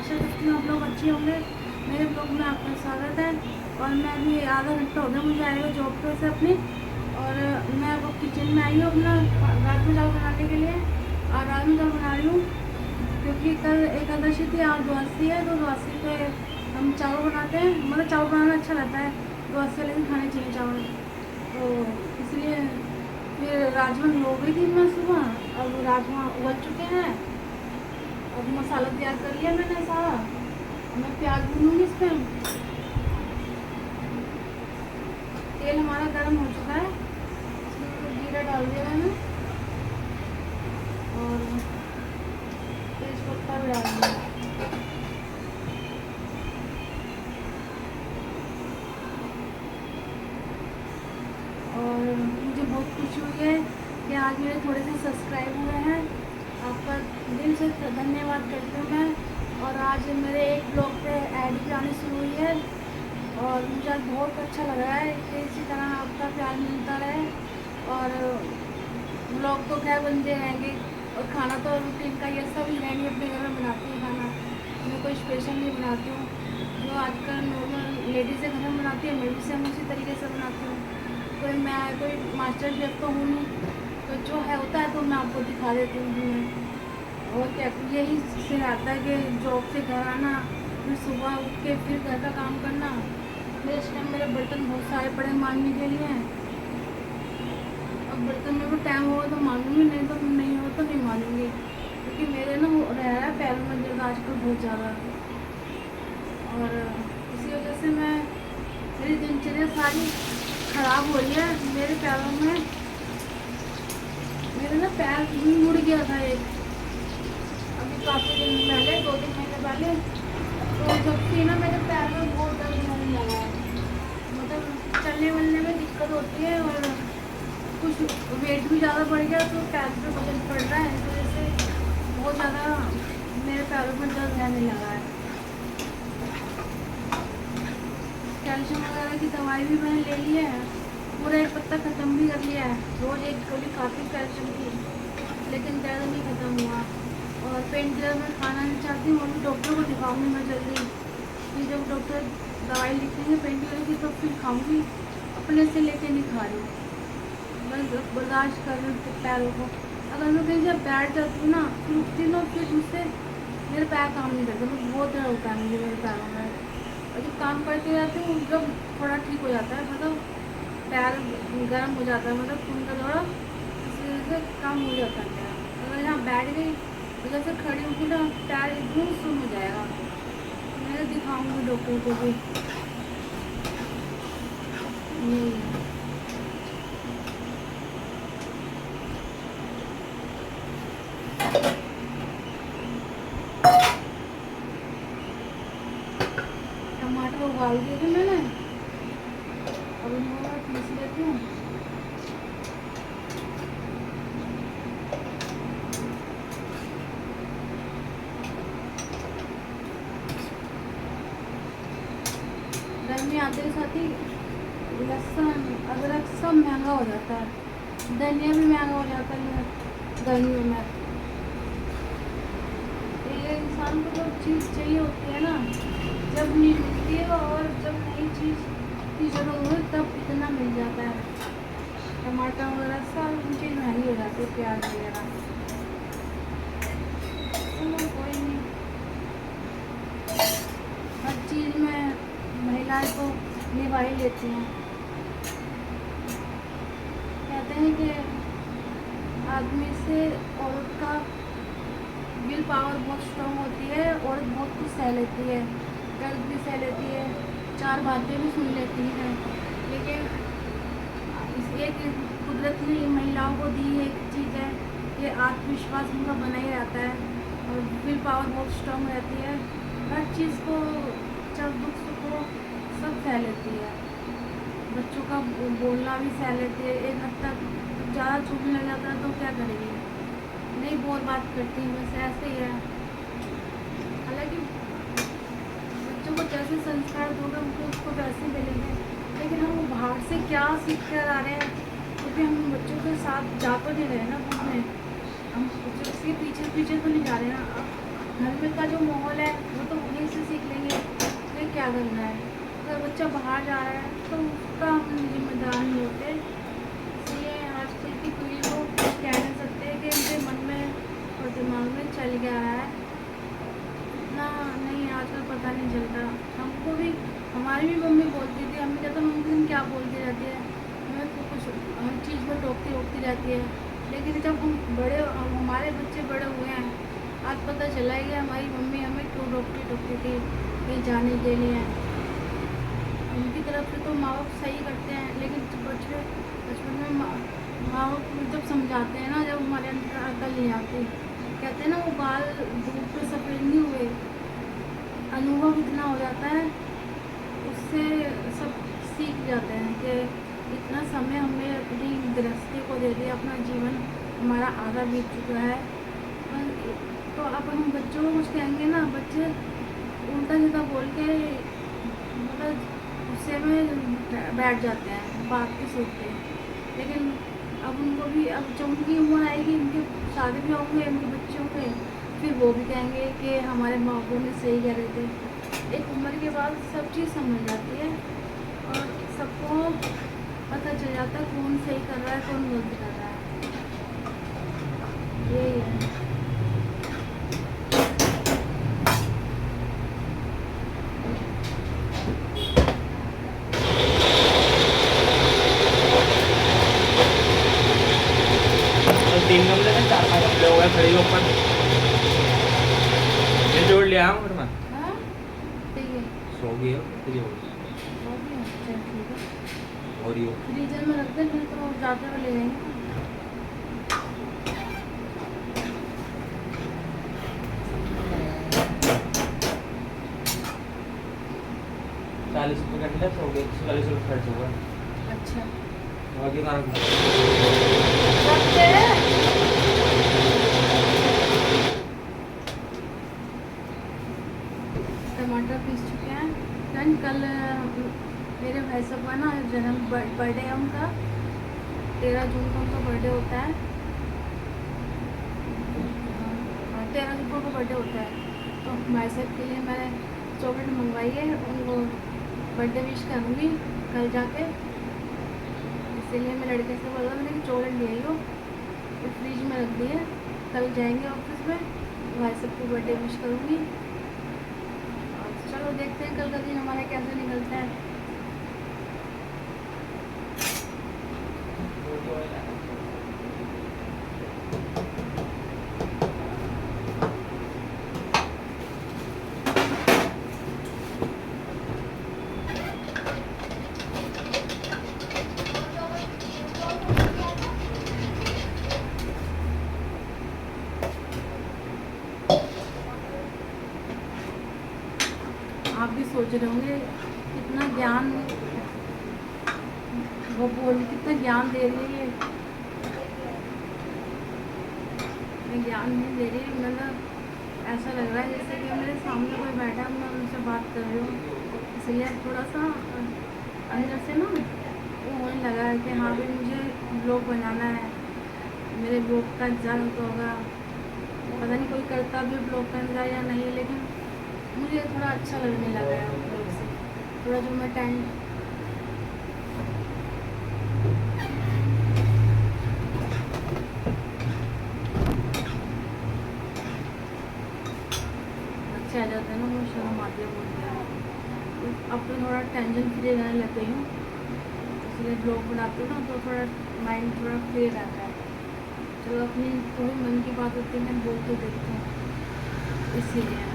आशा करती हूँ आप लोग अच्छे होंगे। मेरे ब्लॉग में आपका स्वागत है। और मैं अभी आधा घंटा हो गया मुझे आए हुए जॉब पे से अपनी, और मैं अब किचन में आई हूँ अपना रात में चावल बनाने के लिए। और रात में चावल बना रही हूँ क्योंकि कल एकादशी थी, आज द्वादशी है, तो द्वादशी पे हम चावल बनाते हैं। मतलब चावल बनाना अच्छा रहता है द्वादशी वाले दिन, खाने चाहिए चावल, तो इसलिए फिर राजमा भिगो गई थी मैं सुबह। अब राजमा उबल चुके हैं। अब मसाला तैयार कर लिया मैंने सारा। मैं प्याज भूनूंगी इसमें। तेल हमारा गर्म हो चुका है, इसमें जीरा डाल दिया मैंने और तेज पत्ता भी डाल दिया। और मुझे बहुत खुशी हुई है कि आज मेरे थोड़े से सब्सक्राइब हुए हैं। आपका दिल से धन्यवाद करती हूँ मैं। और आज मेरे एक ब्लॉग पे ऐड भी आनी शुरू हुई है और मुझे आज बहुत अच्छा लग रहा है कि इसी तरह आपका प्यार मिलता रहे। और ब्लॉग तो क्या बनते रहेंगे और खाना तो रूटीन का ये सब ही रहेंगे। अपने घर में बनाती हूँ खाना, मैं कोई स्पेशल नहीं बनाती हूँ। जो आजकल नॉर्मल लेडीज़ें घर में बनाती है, मैं भी सेम उसी तरीके से बनाती हूँ। कोई मास्टर शेफ तो हूँ नहीं, तो जो है होता है तो मैं आपको दिखा देती हूँ कि मैं। और क्या यही से आता है कि जॉब से घर आना, फिर सुबह उठ के फिर घर का काम करना। मेरे इस टाइम मेरे बर्तन बहुत सारे पड़े मांजने के लिए। अब बर्तन में भी टाइम होगा तो मांगूंगी, नहीं तो नहीं हो तो नहीं मांगूंगी, क्योंकि मेरे ना रह रहा है पैरों में दर्द आजकल बहुत ज़्यादा। और इसी वजह से मेरी दिनचर्या सारी खराब हो रही है। मेरे पैरों में मेरे ना पैर मुड़ गया था एक, अभी काफ़ी दिन पहले, 2-3 महीने पहले। तो जब से ना मेरे पैर में बहुत दर्द होने लगा है। मतलब चलने वलने में दिक्कत होती है और कुछ वेट भी ज़्यादा बढ़ गया, तो पैर पे वजन पड़ रहा है, इस वजह से बहुत ज़्यादा मेरे पैरों में दर्द रहने लगा है। कैल्शियम वगैरह की दवाई भी मैंने ले ली है, पूरा एक पत्ता ख़त्म भी कर लिया है। रोज़ एक गोली खाती कैल्शियम की, लेकिन दर्द नहीं ख़त्म हुआ। और पेन किलर मैं खाना नहीं चाहती हूँ, अभी डॉक्टर को दिखाऊंगी मैं जल्दी। कि जब डॉक्टर दवाई लिखेंगे पेन किलर की तो फिर खाऊंगी, अपने से लेके नहीं खा रही हूँ। बस बर्दाश्त कर रही हूँ पैरों को। अगर मैं कहीं से बैठ जाती हूँ ना, फिर उठती हूँ, फिर मुझसे मेरे पैर काम नहीं करते, मुझे बहुत दर्द होता है मुझे मेरे पैरों में। और जब काम करती रहती हूँ जब थोड़ा ठीक हो जाता है, मतलब पैर गर्म हो जाता है, मतलब खून का दौरा इस वजह से कम हो जाता है पैर। अगर यहाँ बैठ गई तो जैसे खड़ी होगी ना, पैर एकदम सुन हो जाएगा। मैं दिखाऊंगी डॉक्टर को भी। टमाटर उबाल दिए थे मैंने, अब इनको मैं पीस लेती हूँ। गर्मी आते के साथ ही लहसुन अदरक सब महंगा हो जाता है, धनिया भी महंगा हो जाता है गर्मियों में। ये इंसान को जब चीज़ चाहिए होती है ना, जब नहीं मिलती है, और जब नई चीज़ की जरूरत हो तब इतना मिल जाता है। टमाटर वगैरह सब चीज़ महंगी हो जाती है, प्याज वगैरह। चलो कोई नहीं, हर चीज़ में महिलाएं तो निभा ही लेती हैं। कहते हैं कि आदमी से औरत का विल पावर बहुत स्ट्रॉन्ग होती है, औरत बहुत कुछ सह लेती है, दर्द भी सह लेती है, 4 बातें भी सुन लेती है। लेकिन इसलिए कि कुदरत ने महिलाओं को दी एक चीज़ है कि आत्मविश्वास उनका बना ही रहता है और विल पावर बहुत स्ट्रॉन्ग रहती है। हर चीज़ को, चाहे दुख सुख हो, सब सह लेती है। बच्चों का बोलना भी सह लेती है एक हद तक। ज़्यादा छूटने लग जाता है तो क्या करेगी, नहीं बहुत बात करती हूँ, वैसे ऐसे ही है। हालांकि बच्चों को जैसे संस्कार दोगे उनको उसको वैसे मिलेंगे, लेकिन हम बाहर से क्या सीख कर आ रहे हैं, क्योंकि हम बच्चों के साथ जा तो नहीं रहे ना घूमने, हम बच्चों के पीछे पीछे तो नहीं जा रहे हैं। घर में का जो माहौल है वो तो वहीं से सीख लेंगे कि क्या करना है। अगर बच्चा बाहर जा रहा है तो उसका हम जिम्मेदार नहीं होते। इसलिए आजकल की पीढ़ी को कह नहीं सकते कि उनके मन में और दिमाग में चल गया है ना। नहीं, आजकल पता नहीं चलता। हमको भी हमारी भी मम्मी बोलती थी, अम्मी कहता मम्मी तुम क्या बोलती रहती है, हमें तो कुछ हर चीज़ में टोकती रहती है। लेकिन जब हम बड़े हमारे बच्चे बड़े हुए हैं, आज पता चला है कि हमारी मम्मी हमें क्यों टोकती थी कहीं जाने के लिए। उनकी तरफ से तो माँ बाप सही करते हैं, लेकिन बचपन में माँ बाप जब समझाते हैं ना, जब हमारे अंदर अकल नहीं आती, कहते हैं ना वो बाल धूप पे सफ़ेद नहीं हुए, अनुभव इतना हो जाता है, उससे सब सीख जाते हैं कि इतना समय हमने अपनी गृहस्थी को दे दिया, अपना जीवन हमारा आधा बीत चुका है। तो अब हम बच्चों को कुछ कहेंगे ना, बच्चे उल्टा सीधा बोल के मतलब गुस्से में बैठ जाते हैं, बात नहीं सुनते। लेकिन अब उनको भी, अब जब उनकी उम्र आएगी, उनके शादी भी होंगे, उनके बच्चे होंगे, फिर वो भी कहेंगे कि हमारे माँ बाप ने सही कह रहे थे। एक उम्र के बाद सब चीज़ समझ जाती है और सबको पता चल जाता है कौन सही कर रहा है, कौन गलत कर रहा है। यही है। 3 गमले में 4-5 गमले हो गए खड़ी के ऊपर। ये जोड़ लिया हम घर में। हाँ, ठीक है। सो गई है तेरी हो हो गया? चल ठीक है। और यो फ्रीजर में रख दे, फिर तो जाते हुए ले जाएंगे। 40 रुपये का मिला, सो गए 40 रुपये खर्च हुआ। अच्छा, आगे ना रखते हैं। टमाटर पीस चुके हैं। फ्रेंड, कल मेरे भाई साहब का ना जन्म बर्थडे है उनका, 13 जून को उनका बर्थडे होता है। 13 जून को उनका बर्थडे होता है, तो भाई साहब के लिए मैंने चॉकलेट मंगवाई है, उनको बर्थडे विश करूँगी कल जाके। इसीलिए मैं लड़के से बोला मैंने चॉकलेट ले आई हो, तो फ्रिज में रख दी है, कल जाएंगे ऑफिस में, भाई साहब को बर्थडे विश करूँगी। चलो देखते हैं कल का दिन हमारा कैसे निकलता है। आप भी सोच रहे होंगे कितना ज्ञान वो बोल, कितना ज्ञान दे रही है। मैं ज्ञान नहीं दे रही, मतलब ऐसा लग रहा है जैसे कि मेरे सामने कोई बैठा है, मैं उनसे बात कर रही हूँ। इसलिए थोड़ा सा अंदर से ना वो होने लगा है कि हाँ भाई मुझे ब्लॉग बनाना है, मेरे ब्लॉग का इंतज़ार होता होगा। पता नहीं कोई करता भी ब्लॉग का इंतज़ार या नहीं, लेकिन मुझे थोड़ा अच्छा लगने लगा है उन लोग से। थोड़ा जो मैं टाइम अच्छे आ जाते हैं ना, वो शर्म आती है बोलते हैं। तो अब तो थोड़ा टेंशन फ्री रहने लग गई हूँ, इसलिए ब्लॉग बनाती हूँ ना, तो थोड़ा माइंड थोड़ा फ्री रहता है। चलो अपनी थोड़ी मन की बात होती है, मैं बोल तो देखती हूँ, इसीलिए।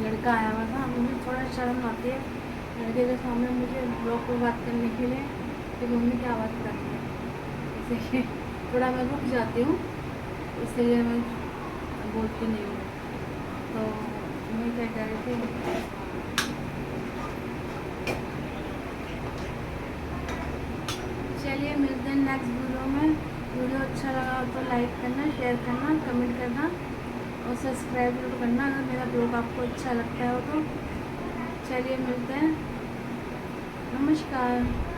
लड़का आया हुआ था। मुझे थोड़ा शर्म आती है लड़के के सामने मुझे ब्लॉग पर बात करने के लिए कि मम्मी क्या बात कर रही है, इसलिए थोड़ा मैं रुक जाती हूँ, इसलिए मैं बोलती नहीं हूँ। तो मैं क्या कह रही थी, चलिए मिलते हैं नेक्स्ट वीडियो में। वीडियो अच्छा लगा तो लाइक करना, शेयर करना, कमेंट करना और सब्सक्राइब जरूर करना अगर मेरा ब्लॉग आपको अच्छा लगता हो तो। चलिए मिलते हैं, नमस्कार।